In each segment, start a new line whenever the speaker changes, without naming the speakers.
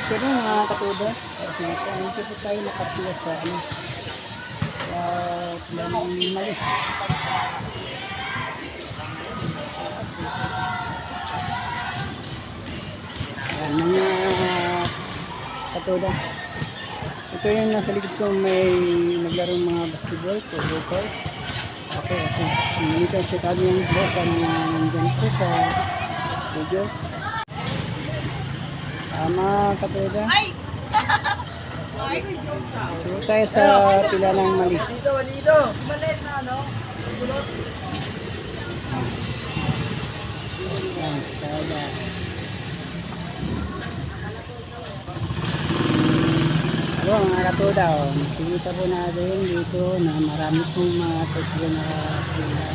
Pero mga katuda, dito po tayo nakapila sa Lanang Malis. Ayan, mga katuda. Ito yung nasa likod ko, may naglarong mga basketball, football court. Okay. Dito siya tabi yung boss na nandyan po sa video. Mga katuda. So tayo sa pila ng Malis.
Dito. Malit na ano? Gulot.
Ayan, sa tada. Hello mga katuda, nakikita po natin dito na marami pong mga tesla na pila.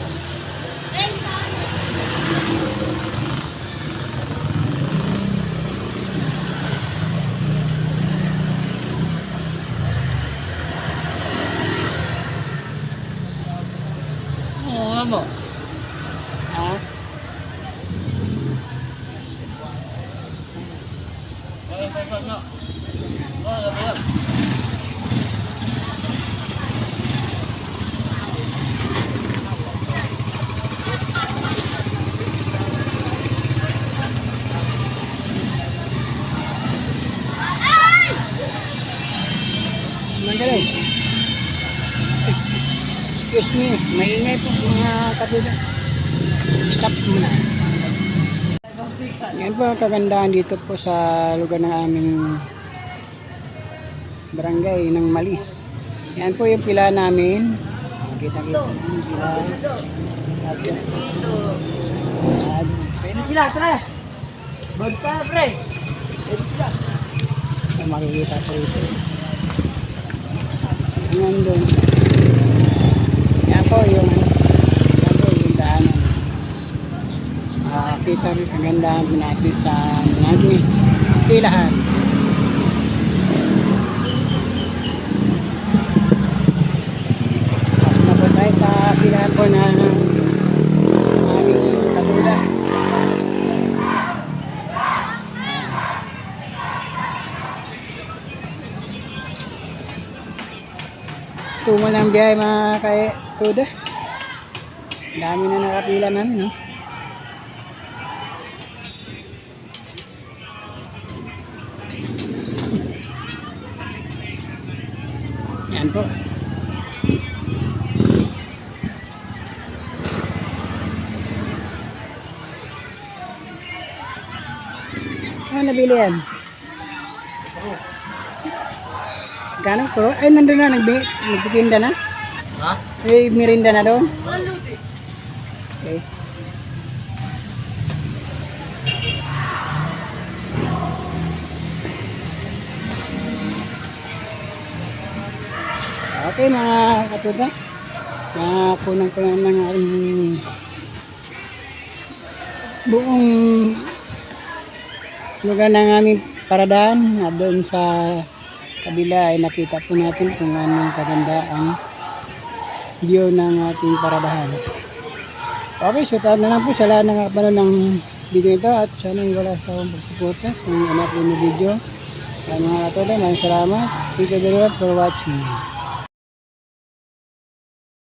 Oo nga mo.
Ha? Magaling. Excuse me, maingay po mga katuda. Stop muna. Yan po ang kagandahan dito po sa lugar ng aming barangay ng Malis. Yan po yung pila namin. Kita-kita yung pila.
Pwede sila, tara. Bag pa, pre. Pwede sila.
Makikita po ito. Yan doon. Yan po yung daanan. Kita rin kagandahan natin sa namin pilahan. Pasok na po tayo sa pilahan po na aming katuda. Tumal ang biyahe mga katuda. Dami na nakapila namin, no? Yan po. Ano nabili yan? Gano'n po? Ay, nandun na. Nagtitinda na?
Ha?
May mirinda na doon? Okay. Okay mga katuda, nakunan ko lang ng aking buong lugar ng aming paradahan. Doon sa kabila ay nakita po natin kung anong kagandaan view ng ating paradahan. Okay, so tahan na lang po sa lahat ng kapano ng video ito at sana wala sa akong pagsuporta sa mga anak na video. Mga katuda, maraming salamat. Thank you very much for watching.